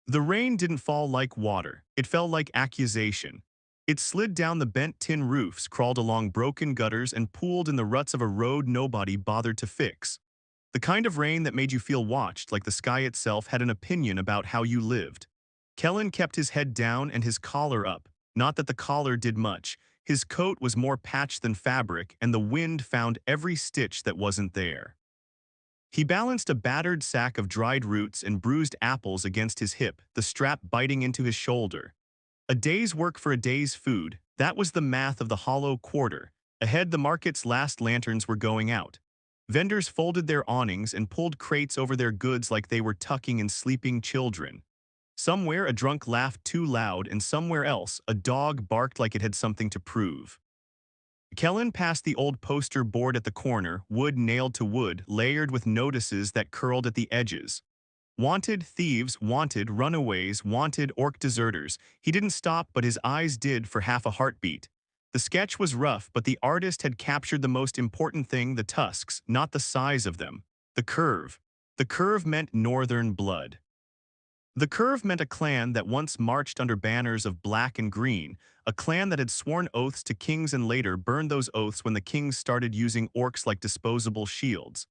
The rain didn't fall like water. It fell like accusation. It slid down the bent tin roofs, crawled along broken gutters, and pooled in the ruts of a road nobody bothered to fix. The kind of rain that made you feel watched, like the sky itself had an opinion about how you lived. Kellen kept his head down and his collar up. Not that the collar did much. His coat was more patch than fabric, and the wind found every stitch that wasn't there. He balanced a battered sack of dried roots and bruised apples against his hip, the strap biting into his shoulder. A day's work for a day's food, that was the math of the hollow quarter. Ahead, the market's last lanterns were going out. Vendors folded their awnings and pulled crates over their goods like they were tucking in sleeping children. Somewhere a drunk laughed too loud, and somewhere else a dog barked like it had something to prove. Kellen passed the old poster board at the corner, wood nailed to wood, layered with notices that curled at the edges. Wanted thieves, wanted runaways, wanted orc deserters. He didn't stop, but his eyes did for half a heartbeat. The sketch was rough, but the artist had captured the most important thing, the tusks, not the size of them. The curve. The curve meant northern blood. The Curve meant a clan that once marched under banners of black and green, a clan that had sworn oaths to kings and later burned those oaths when the kings started using orcs like disposable shields.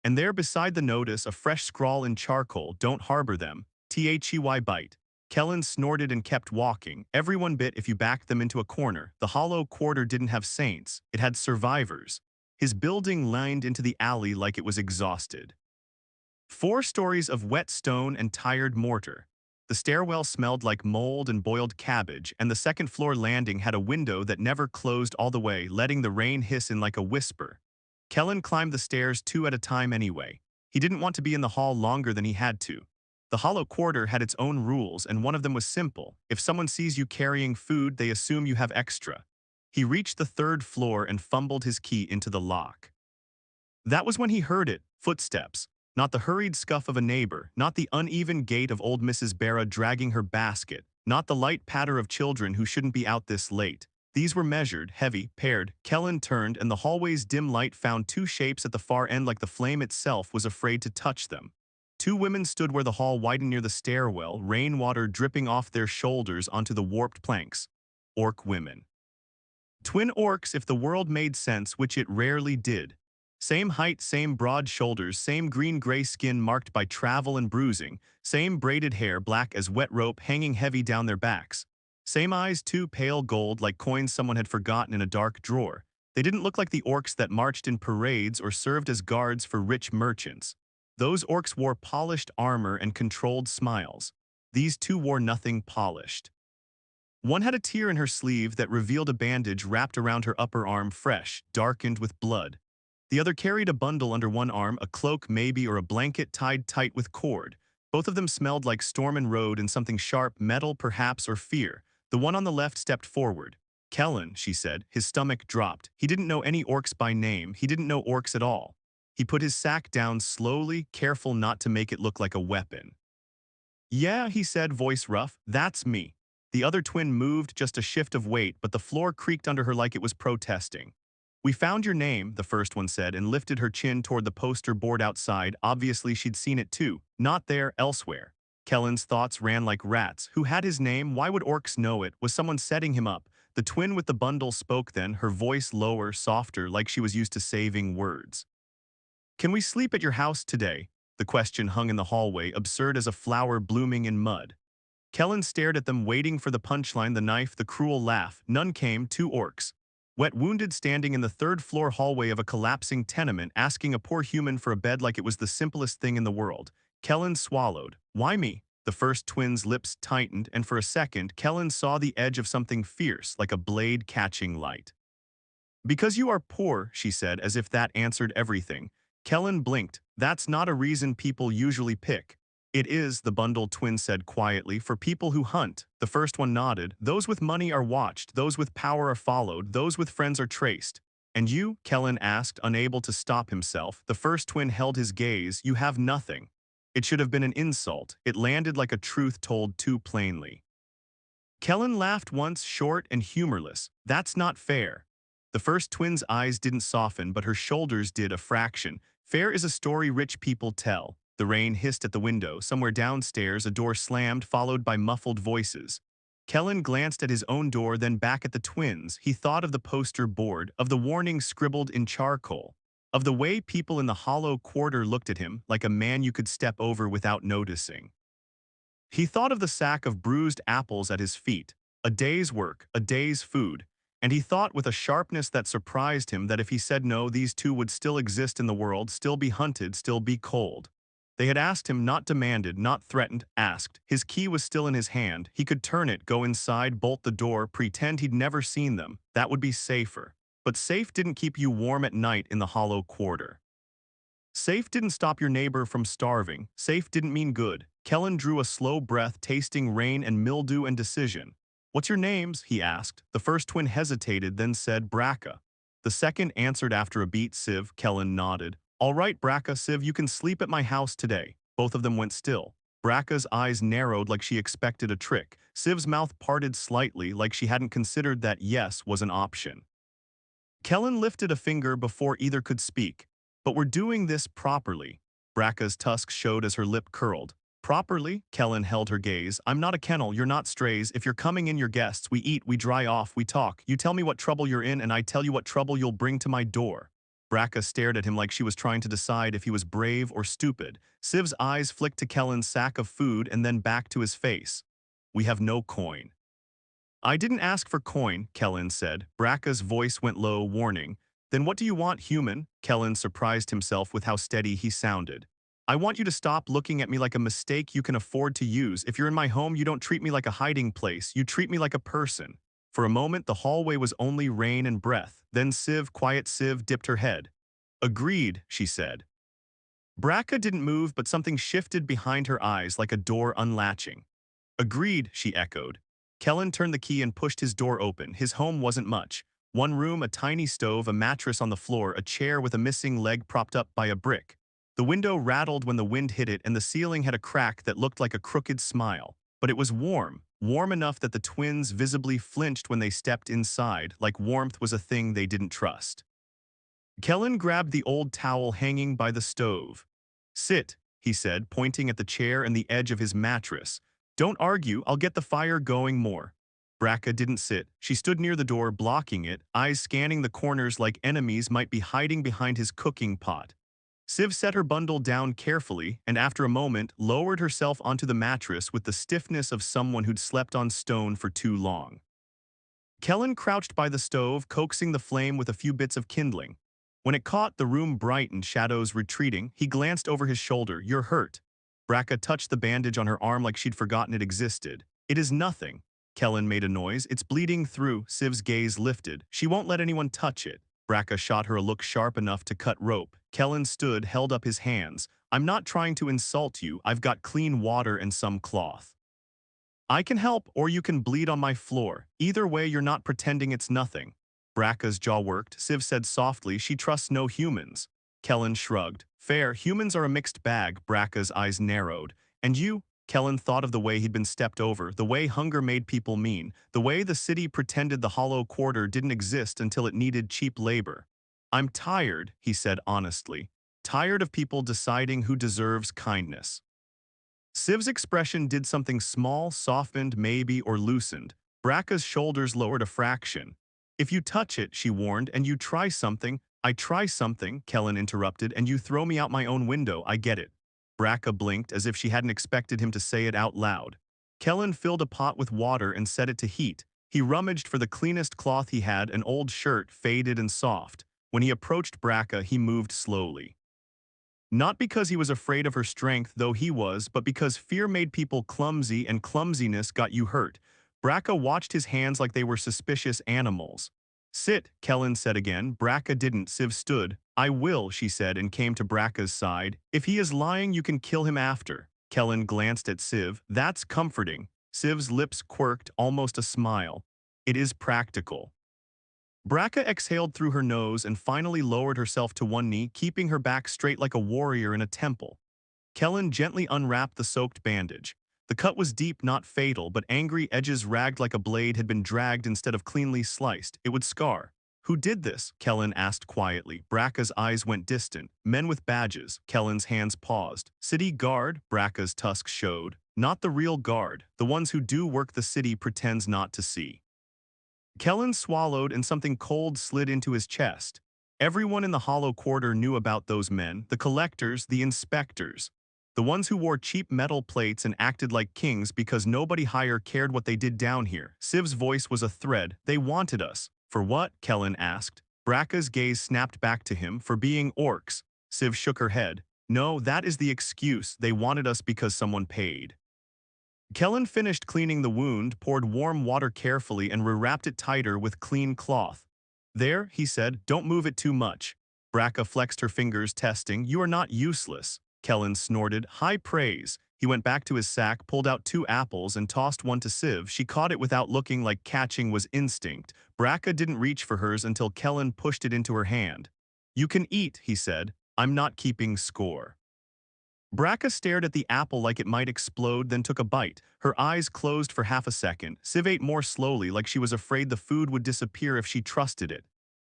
And there beside the notice, a fresh scrawl in charcoal, "Don't harbor them, THEY bite." Kellen snorted and kept walking. Everyone bit if you backed them into a corner. The hollow quarter didn't have saints, it had survivors. His building lined into the alley like it was exhausted. 4 stories of wet stone and tired mortar. The stairwell smelled like mold and boiled cabbage, and the second-floor landing had a window that never closed all the way, letting the rain hiss in like a whisper. Kellen climbed the stairs 2 at a time anyway. He didn't want to be in the hall longer than he had to. The hollow quarter had its own rules, and one of them was simple. If someone sees you carrying food, they assume you have extra. He reached the 3rd floor and fumbled his key into the lock. That was when he heard it, footsteps. Not the hurried scuff of a neighbor, not the uneven gait of old Mrs. Barra dragging her basket, not the light patter of children who shouldn't be out this late. These were measured, heavy, paired. Kellen turned, and the hallway's dim light found 2 shapes at the far end like the flame itself was afraid to touch them. 2 women stood where the hall widened near the stairwell, rainwater dripping off their shoulders onto the warped planks. Orc women. Twin orcs if the world made sense, which it rarely did. Same height, same broad shoulders, same green-gray skin marked by travel and bruising, same braided hair black as wet rope hanging heavy down their backs. Same eyes, too, pale gold like coins someone had forgotten in a dark drawer. They didn't look like the orcs that marched in parades or served as guards for rich merchants. Those orcs wore polished armor and controlled smiles. These 2 wore nothing polished. One had a tear in her sleeve that revealed a bandage wrapped around her upper arm, fresh, darkened with blood. The other carried a bundle under one arm, a cloak maybe, or a blanket tied tight with cord. Both of them smelled like storm and road and something sharp, metal perhaps, or fear. The one on the left stepped forward. "Kellen," she said. His stomach dropped. He didn't know any orcs by name. He didn't know orcs at all. He put his sack down slowly, careful not to make it look like a weapon. "Yeah," he said, voice rough. "That's me." The other twin moved, just a shift of weight, but the floor creaked under her like it was protesting. "We found your name," the first one said, and lifted her chin toward the poster board outside. Obviously she'd seen it too. Not there, elsewhere. Kellen's thoughts ran like rats. Who had his name? Why would orcs know it? Was someone setting him up? The twin with the bundle spoke then, her voice lower, softer, like she was used to saving words. "Can we sleep at your house today?" The question hung in the hallway, absurd as a flower blooming in mud. Kellen stared at them, waiting for the punchline, the knife, the cruel laugh. None came. 2 orcs. Wet wounded, standing in the 3rd-floor hallway of a collapsing tenement, asking a poor human for a bed like it was the simplest thing in the world. Kellen swallowed. "Why me?" The first twin's lips tightened, and for a second, Kellen saw the edge of something fierce, like a blade catching light. "Because you are poor," she said, as if that answered everything. Kellen blinked. "That's not a reason people usually pick." "It is," the bundled twin said quietly, "for people who hunt." The first one nodded. "Those with money are watched, those with power are followed, those with friends are traced." "And you?" Kellen asked, unable to stop himself. The first twin held his gaze. "You have nothing." It should have been an insult. It landed like a truth told too plainly. Kellen laughed once, short and humorless. "That's not fair." The first twin's eyes didn't soften, but her shoulders did, a fraction. "Fair is a story rich people tell. The rain hissed at the window. Somewhere downstairs, a door slammed, followed by muffled voices. Kellen glanced at his own door, then back at the twins. He thought of the poster board, of the warning scribbled in charcoal, of the way people in the hollow quarter looked at him like a man you could step over without noticing. He thought of the sack of bruised apples at his feet, a day's work, a day's food, and he thought with a sharpness that surprised him that if he said no, these two would still exist in the world, still be hunted, still be cold. They had asked him, not demanded, not threatened, asked. His key was still in his hand. He could turn it, go inside, bolt the door, pretend he'd never seen them. That would be safer. But safe didn't keep you warm at night in the hollow quarter. Safe didn't stop your neighbor from starving. Safe didn't mean good. Kellen drew a slow breath, tasting rain and mildew and decision. "What's your names?" he asked. The first twin hesitated, then said, "Braca." The second answered after a beat, "Civ." Kellen nodded. "All right, Braca, Civ, you can sleep at my house today." Both of them went still. Braca's eyes narrowed like she expected a trick. Civ's mouth parted slightly like she hadn't considered that yes was an option. Kellen lifted a finger before either could speak. "But we're doing this properly." Braca's tusk showed as her lip curled. "Properly?" Kellen held her gaze. "I'm not a kennel, you're not strays. If you're coming in, you're guests. We eat, we dry off, we talk. You tell me what trouble you're in, and I tell you what trouble you'll bring to my door." Braca stared at him like she was trying to decide if he was brave or stupid. Civ's eyes flicked to Kellen's sack of food and then back to his face. "We have no coin." "I didn't ask for coin," Kellen said. Braca's voice went low, warning. "Then what do you want, human?" Kellen surprised himself with how steady he sounded. "I want you to stop looking at me like a mistake you can afford to use. If you're in my home, you don't treat me like a hiding place. You treat me like a person." For a moment, the hallway was only rain and breath. Then quiet Civ, dipped her head. "Agreed," she said. Braca didn't move, but something shifted behind her eyes like a door unlatching. "Agreed," she echoed. Kellen turned the key and pushed his door open. His home wasn't much. One room, a tiny stove, a mattress on the floor, a chair with a missing leg propped up by a brick. The window rattled when the wind hit it, and the ceiling had a crack that looked like a crooked smile. But it was warm, warm enough that the twins visibly flinched when they stepped inside, like warmth was a thing they didn't trust. Kellen grabbed the old towel hanging by the stove. "Sit," he said, pointing at the chair and the edge of his mattress. "Don't argue, I'll get the fire going more." Braca didn't sit. She stood near the door, blocking it, eyes scanning the corners like enemies might be hiding behind his cooking pot. Civ set her bundle down carefully and after a moment lowered herself onto the mattress with the stiffness of someone who'd slept on stone for too long. Kellen crouched by the stove, coaxing the flame with a few bits of kindling. When it caught, the room brightened, shadows retreating. He glanced over his shoulder. "You're hurt." Braca touched the bandage on her arm like she'd forgotten it existed. "It is nothing." Kellen made a noise. "It's bleeding through." Civ's gaze lifted. "She won't let anyone touch it." Braca shot her a look sharp enough to cut rope. Kellen stood, held up his hands. "I'm not trying to insult you. I've got clean water and some cloth. I can help, or you can bleed on my floor. Either way, you're not pretending it's nothing." Braca's jaw worked. Civ said softly, "She trusts no humans." Kellen shrugged. "Fair, humans are a mixed bag." Braca's eyes narrowed. "And you?" Kellen thought of the way he'd been stepped over, the way hunger made people mean, the way the city pretended the hollow quarter didn't exist until it needed cheap labor. "I'm tired," he said honestly. "Tired of people deciding who deserves kindness." Civ's expression did something small, softened, maybe, or loosened. Braca's shoulders lowered a fraction. "If you touch it," she warned, "and you try something—" "I try something," Kellen interrupted, "and you throw me out my own window, I get it." Braca blinked as if she hadn't expected him to say it out loud. Kellen filled a pot with water and set it to heat. He rummaged for the cleanest cloth he had, an old shirt, faded and soft. When he approached Braca, he moved slowly. Not because he was afraid of her strength, though he was, but because fear made people clumsy and clumsiness got you hurt. Braca watched his hands like they were suspicious animals. "Sit," Kellen said again. Braca didn't. Civ stood. "I will," she said and came to Braca's side. "If he is lying, you can kill him after." Kellen glanced at Civ. "That's comforting." Civ's lips quirked, almost a smile. "It is practical." Braca exhaled through her nose and finally lowered herself to one knee, keeping her back straight like a warrior in a temple. Kellen gently unwrapped the soaked bandage. The cut was deep, not fatal, but angry edges ragged like a blade had been dragged instead of cleanly sliced. It would scar. Who did this? Kellen asked quietly. Bracca's eyes went distant. Men with badges. Kellen's hands paused. City guard? Bracca's tusks showed. Not the real guard. The ones who do work the city pretends not to see. Kellen swallowed and something cold slid into his chest. Everyone in the Hollow Quarter knew about those men, the collectors, the inspectors. The ones who wore cheap metal plates and acted like kings because nobody higher cared what they did down here. Siv's voice was a thread. They wanted us. For what? Kellen asked. Bracca's gaze snapped back to him. For being orcs. Siv shook her head. No, that is the excuse. They wanted us because someone paid. Kellen finished cleaning the wound, poured warm water carefully, and rewrapped it tighter with clean cloth. There, he said, don't move it too much. Bracca flexed her fingers, testing. You are not useless. Kellen snorted. High praise. He went back to his sack, pulled out 2 apples, and tossed one to Siv. She caught it without looking, like catching was instinct. Bracca didn't reach for hers until Kellen pushed it into her hand. You can eat, he said. I'm not keeping score. Bracca stared at the apple like it might explode, then took a bite. Her eyes closed for half a second. Siv ate more slowly, like she was afraid the food would disappear if she trusted it.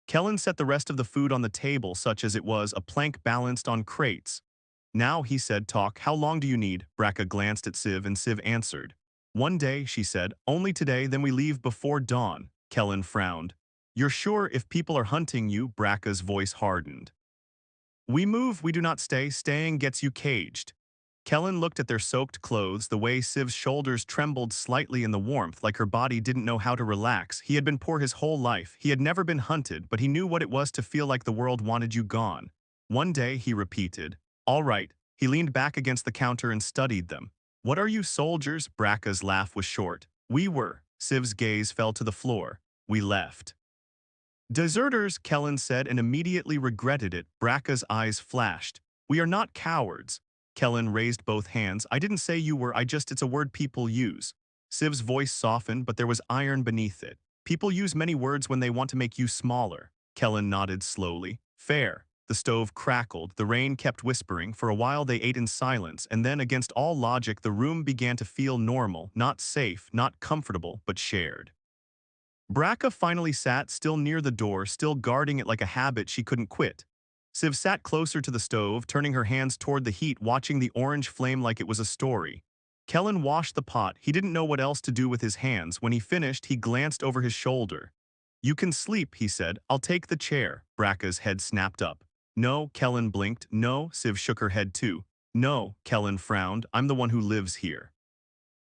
Kellen set the rest of the food on the table, such as it was, a plank balanced on crates. Now, he said, talk. How long do you need? Bracca glanced at Siv, and Siv answered. 1 day, she said. Only today, then we leave before dawn. Kellen frowned. You're sure if people are hunting you? Bracca's voice hardened. We move, we do not stay. Staying gets you caged. Kellen looked at their soaked clothes, the way Siv's shoulders trembled slightly in the warmth, like her body didn't know how to relax. He had been poor his whole life. He had never been hunted, but he knew what it was to feel like the world wanted you gone. 1 day, he repeated. All right. He leaned back against the counter and studied them. What are you, soldiers? Bracca's laugh was short. We were. Siv's gaze fell to the floor. We left. Deserters, Kellen said, and immediately regretted it. Bracca's eyes flashed. We are not cowards. Kellen raised both hands. I didn't say you were, it's a word people use. Siv's voice softened, but there was iron beneath it. People use many words when they want to make you smaller. Kellen nodded slowly. Fair. The stove crackled. The rain kept whispering. For a while they ate in silence, and then, against all logic, the room began to feel normal, not safe, not comfortable, but shared. Bracca finally sat still near the door, still guarding it like a habit she couldn't quit. Siv sat closer to the stove, turning her hands toward the heat, watching the orange flame like it was a story. Kellen washed the pot. He didn't know what else to do with his hands. When he finished, he glanced over his shoulder. You can sleep, he said. I'll take the chair. Bracca's head snapped up. No, Kellen blinked. No, Siv shook her head too. No, Kellen frowned. I'm the one who lives here.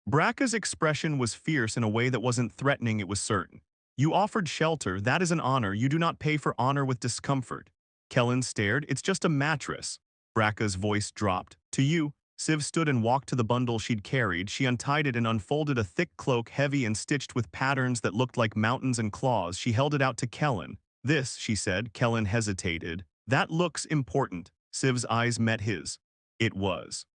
Bracca's expression was fierce in a way that wasn't threatening, it was certain. You offered shelter, that is an honor. You do not pay for honor with discomfort. Kellen stared. It's just a mattress. Bracca's voice dropped. To you. Siv stood and walked to the bundle she'd carried. She untied it and unfolded a thick cloak, heavy and stitched with patterns that looked like mountains and claws. She held it out to Kellen. This, she said. Kellen hesitated. That looks important. Siv's eyes met his. It was.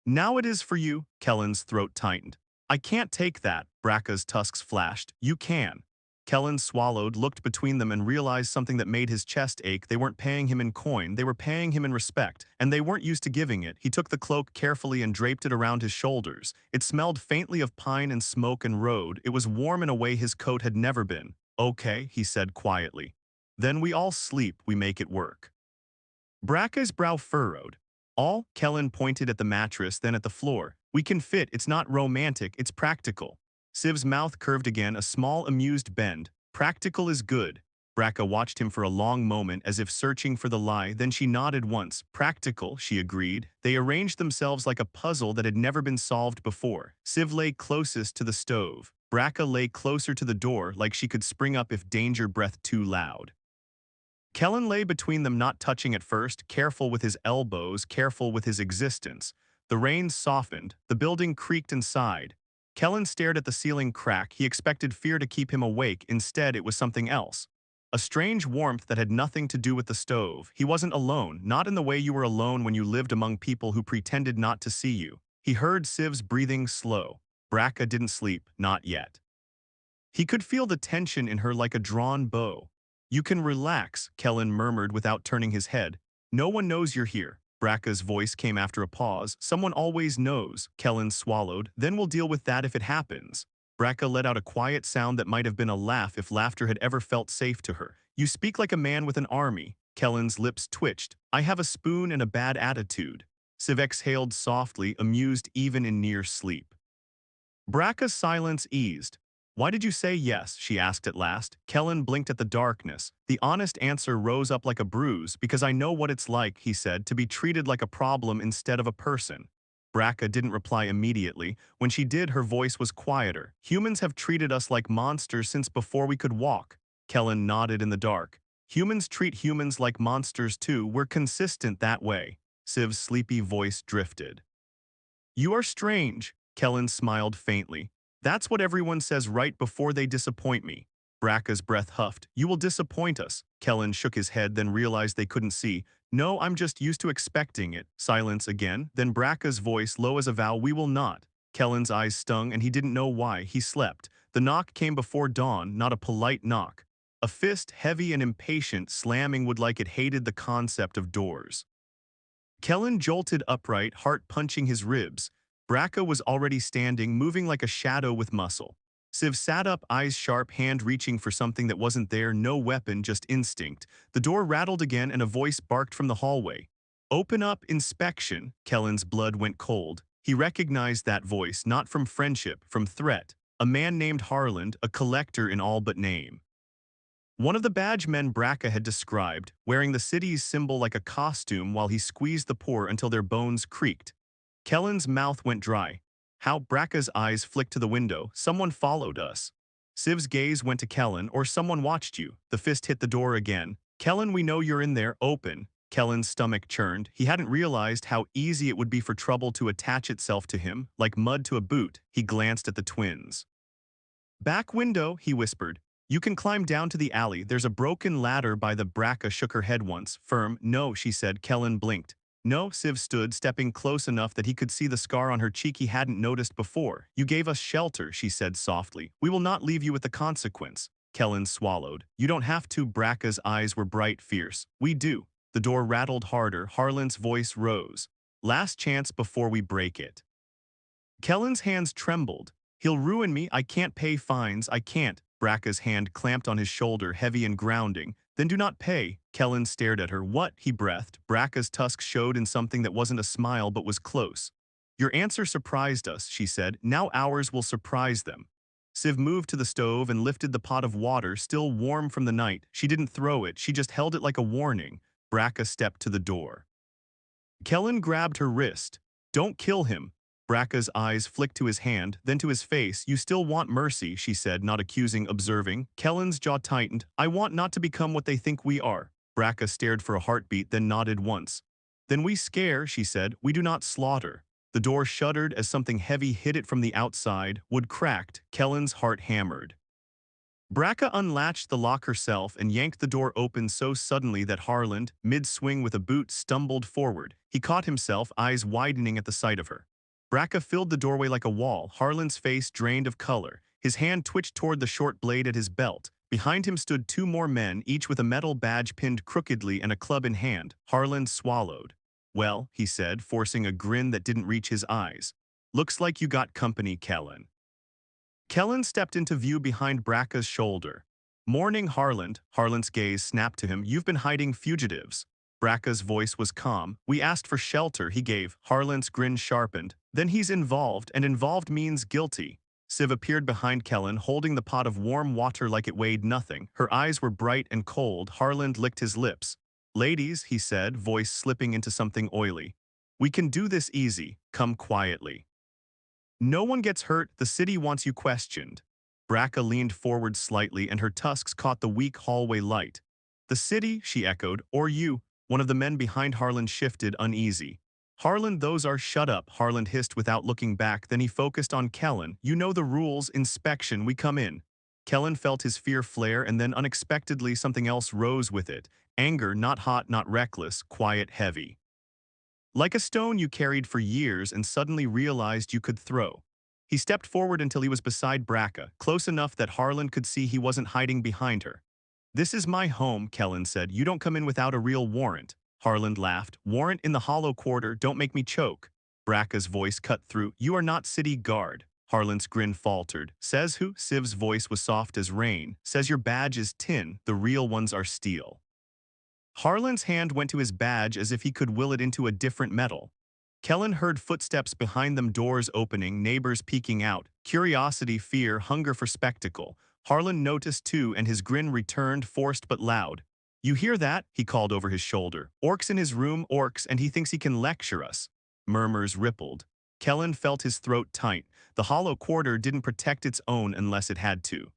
Now it is for you. Kellen's throat tightened. I can't take that. Bracca's tusks flashed. You can. Kellen swallowed, looked between them, and realized something that made his chest ache. They weren't paying him in coin, they were paying him in respect, and they weren't used to giving it. He took the cloak carefully and draped it around his shoulders. It smelled faintly of pine and smoke and road. It was warm in a way his coat had never been. Okay, he said quietly. Then we all sleep, we make it work. Bracca's brow furrowed. All? Kellen pointed at the mattress, then at the floor. We can fit, it's not romantic, it's practical. Siv's mouth curved again, a small amused bend. Practical is good. Bracca watched him for a long moment as if searching for the lie, then she nodded once. Practical, she agreed. They arranged themselves like a puzzle that had never been solved before. Siv lay closest to the stove. Bracca lay closer to the door, like she could spring up if danger breathed too loud. Kellen lay between them, not touching at first, careful with his elbows, careful with his existence. The rain softened, the building creaked and sighed. Kellen stared at the ceiling crack. He expected fear to keep him awake. Instead, it was something else. A strange warmth that had nothing to do with the stove. He wasn't alone, not in the way you were alone when you lived among people who pretended not to see you. He heard Siv's breathing slow. Bracca didn't sleep, not yet. He could feel the tension in her like a drawn bow. You can relax, Kellen murmured without turning his head. No one knows you're here. Bracca's voice came after a pause. Someone always knows. Kellen swallowed. Then we'll deal with that if it happens. Braca let out a quiet sound that might have been a laugh if laughter had ever felt safe to her. You speak like a man with an army. Kellen's lips twitched. I have a spoon and a bad attitude. Siv exhaled softly, amused even in near sleep. Braca's silence eased. Why did you say yes? She asked at last. Kellen blinked at the darkness. The honest answer rose up like a bruise. Because I know what it's like, he said, to be treated like a problem instead of a person. Braca didn't reply immediately. When she did, her voice was quieter. Humans have treated us like monsters since before we could walk. Kellen nodded in the dark. Humans treat humans like monsters too. We're consistent that way. Siv's sleepy voice drifted. You are strange. Kellen smiled faintly. That's what everyone says right before they disappoint me. Braca's breath huffed. You will disappoint us. Kellen shook his head, then realized they couldn't see. No, I'm just used to expecting it. Silence again. Then Braca's voice, low as a vow, we will not. Kellen's eyes stung, and he didn't know why. He slept. The knock came before dawn, not a polite knock. A fist, heavy and impatient, slamming wood like it hated the concept of doors. Kellen jolted upright, heart punching his ribs. Braca was already standing, moving like a shadow with muscle. Siv sat up, eyes sharp, hand reaching for something that wasn't there, no weapon, just instinct. The door rattled again and a voice barked from the hallway. Open up, inspection. Kellen's blood went cold. He recognized that voice, not from friendship, from threat. A man named Harland, a collector in all but name. One of the badge men Braca had described, wearing the city's symbol like a costume while he squeezed the poor until their bones creaked. Kellen's mouth went dry. How Braca's eyes flicked to the window. Someone followed us. Siv's gaze went to Kellen, or someone watched you. The fist hit the door again. Kellen, we know you're in there, open. Kellen's stomach churned. He hadn't realized how easy it would be for trouble to attach itself to him, like mud to a boot. He glanced at the twins. Back window, he whispered. You can climb down to the alley. There's a broken ladder by the Braca shook her head once. Firm. No, she said. Kellen blinked. No, Siv stood, stepping close enough that he could see the scar on her cheek he hadn't noticed before. You gave us shelter, she said softly. We will not leave you with the consequence. Kellen swallowed. You don't have to. Braca's eyes were bright, fierce. We do. The door rattled harder. Harlan's voice rose. Last chance before we break it. Kellen's hands trembled. He'll ruin me. I can't pay fines. I can't. Braca's hand clamped on his shoulder, heavy and grounding. Then do not pay. Kellen stared at her. What? He breathed. Braca's tusks showed in something that wasn't a smile but was close. Your answer surprised us, she said. Now ours will surprise them. Siv moved to the stove and lifted the pot of water, still warm from the night. She didn't throw it. She just held it like a warning. Braca stepped to the door. Kellen grabbed her wrist. Don't kill him. Braca's eyes flicked to his hand, then to his face. You still want mercy, she said, not accusing, observing. Kellen's jaw tightened. I want not to become what they think we are. Braca stared for a heartbeat, then nodded once. Then we scare, she said. We do not slaughter. The door shuddered as something heavy hit it from the outside. Wood cracked. Kellen's heart hammered. Braca unlatched the lock herself and yanked the door open so suddenly that Harland, mid-swing with a boot, stumbled forward. He caught himself, eyes widening at the sight of her. Braca filled the doorway like a wall. Harland's face drained of color. His hand twitched toward the short blade at his belt. Behind him stood two more men, each with a metal badge pinned crookedly and a club in hand. Harland swallowed. Well, he said, forcing a grin that didn't reach his eyes. Looks like you got company, Kellen. Kellen stepped into view behind Braca's shoulder. Morning, Harland. Harland's gaze snapped to him. You've been hiding fugitives. Braca's voice was calm. We asked for shelter, he gave. Harland's grin sharpened. Then he's involved, and involved means guilty. Siv appeared behind Kellen, holding the pot of warm water like it weighed nothing. Her eyes were bright and cold. Harland licked his lips. Ladies, he said, voice slipping into something oily. We can do this easy. Come quietly. No one gets hurt. The city wants you questioned. Braca leaned forward slightly, and her tusks caught the weak hallway light. The city, she echoed, or you. One of the men behind Harland shifted, uneasy. Harland, those are— Shut up, Harland hissed without looking back. Then he focused on Kellen. You know the rules. Inspection. We come in. Kellen felt his fear flare, and then unexpectedly something else rose with it. Anger, not hot, not reckless, quiet, heavy. Like a stone you carried for years and suddenly realized you could throw. He stepped forward until he was beside Braca, close enough that Harland could see he wasn't hiding behind her. This is my home, Kellen said. You don't come in without a real warrant. Harland laughed. Warrant in the hollow quarter, don't make me choke. Braca's voice cut through. You are not city guard. Harlan's grin faltered. Says who? Siv's voice was soft as rain. Says your badge is tin, the real ones are steel. Harlan's hand went to his badge as if he could will it into a different metal. Kellen heard footsteps behind them, doors opening, neighbors peeking out. Curiosity, fear, hunger for spectacle. Harlan noticed too, and his grin returned, forced but loud. You hear that? He called over his shoulder. Orcs in his room, orcs, and he thinks he can lecture us. Murmurs rippled. Kellen felt his throat tight. The hollow quarter didn't protect its own unless it had to.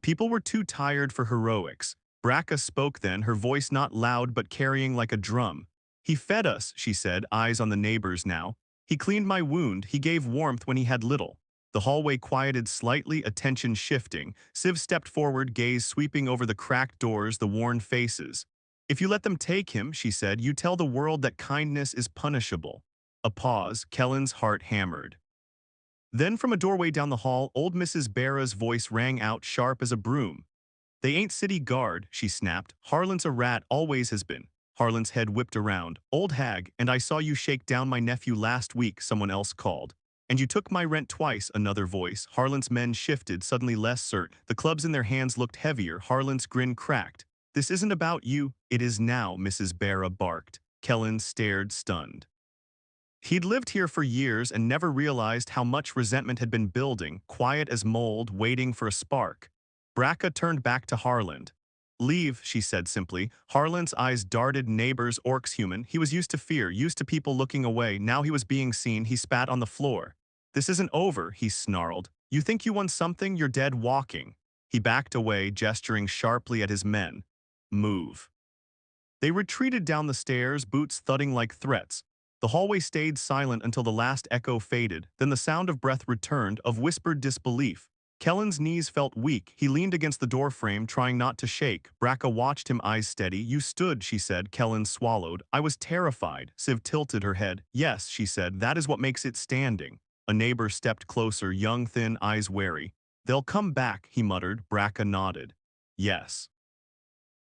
People were too tired for heroics. Braca spoke then, her voice not loud but carrying like a drum. He fed us, she said, eyes on the neighbors now. He cleaned my wound, he gave warmth when he had little. The hallway quieted slightly, attention shifting. Siv stepped forward, gaze sweeping over the cracked doors, the worn faces. If you let them take him, she said, you tell the world that kindness is punishable. A pause, Kellen's heart hammered. Then from a doorway down the hall, old Mrs. Barra's voice rang out sharp as a broom. They ain't city guard, she snapped. Harlan's a rat, always has been. Harlan's head whipped around. Old hag, and I saw you shake down my nephew last week, someone else called. And you took my rent twice, another voice. Harlan's men shifted, suddenly less certain. The clubs in their hands looked heavier. Harlan's grin cracked. This isn't about you. It is now, Mrs. Barra barked. Kellen stared, stunned. He'd lived here for years and never realized how much resentment had been building, quiet as mold, waiting for a spark. Braca turned back to Harlan. Leave, she said simply. Harlan's eyes darted, neighbors, orcs, human. He was used to fear, used to people looking away. Now he was being seen. He spat on the floor. This isn't over, he snarled. You think you won something? You're dead walking. He backed away, gesturing sharply at his men. Move. They retreated down the stairs, boots thudding like threats. The hallway stayed silent until the last echo faded, then the sound of breath returned, of whispered disbelief. Kellen's knees felt weak. He leaned against the doorframe, trying not to shake. Braca watched him, eyes steady. You stood, she said. Kellen swallowed. I was terrified. Siv tilted her head. Yes, she said, that is what makes it standing. A neighbor stepped closer, young, thin, eyes wary. They'll come back, he muttered. Braca nodded. Yes.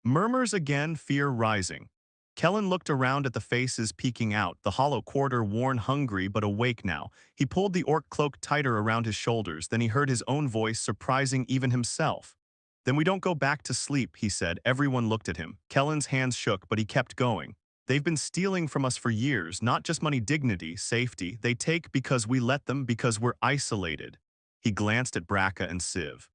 Murmurs again, fear rising. Kellen looked around at the faces peeking out, the hollow quarter worn, hungry but awake now. He pulled the orc cloak tighter around his shoulders, then he heard his own voice, surprising even himself. Then we don't go back to sleep, he said. Everyone looked at him. Kellen's hands shook, but he kept going. They've been stealing from us for years, not just money, dignity, safety. They take because we let them, because we're isolated. He glanced at Braca and Siv.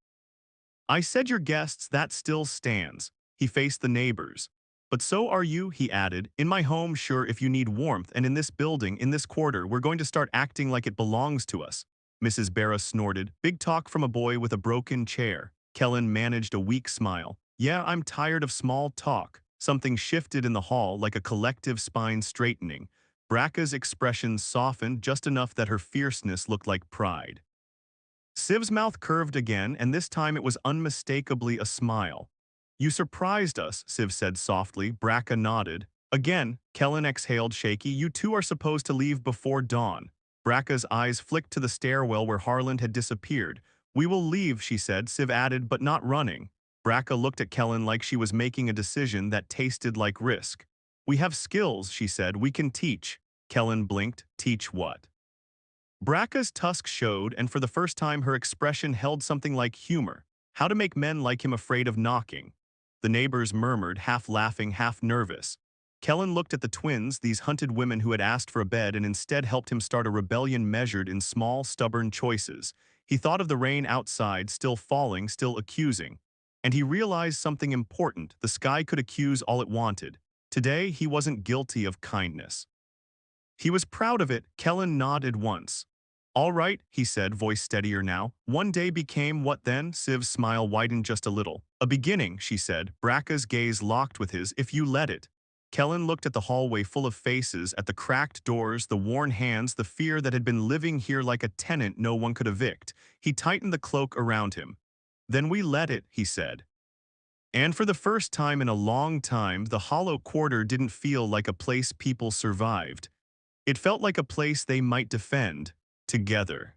I said your guests, that still stands. He faced the neighbors. But so are you, he added. In my home, sure, if you need warmth, and in this building, in this quarter, we're going to start acting like it belongs to us. Mrs. Barra snorted. Big talk from a boy with a broken chair. Kellen managed a weak smile. Yeah, I'm tired of small talk. Something shifted in the hall like a collective spine straightening. Braca's expression softened just enough that her fierceness looked like pride. Siv's mouth curved again, and this time it was unmistakably a smile. You surprised us, Siv said softly. Braca nodded. Again, Kellen exhaled shaky. You two are supposed to leave before dawn. Braca's eyes flicked to the stairwell where Harlan had disappeared. We will leave, she said. Siv added, but not running. Braca looked at Kellen like she was making a decision that tasted like risk. We have skills, she said. We can teach. Kellen blinked. Teach what? Braca's tusk showed, and for the first time her expression held something like humor. How to make men like him afraid of knocking. The neighbors murmured, half laughing, half nervous. Kellen looked at the twins, these hunted women who had asked for a bed and instead helped him start a rebellion measured in small, stubborn choices. He thought of the rain outside, still falling, still accusing. And he realized something important. The sky could accuse all it wanted. Today, he wasn't guilty of kindness. He was proud of it. Kellen nodded once. All right, he said, voice steadier now. One day became what then? Siv's smile widened just a little. A beginning, she said. Braca's gaze locked with his, if you let it. Kellen looked at the hallway full of faces, at the cracked doors, the worn hands, the fear that had been living here like a tenant no one could evict. He tightened the cloak around him. Then we let it, he said. And for the first time in a long time, the hollow quarter didn't feel like a place people survived. It felt like a place they might defend. Together.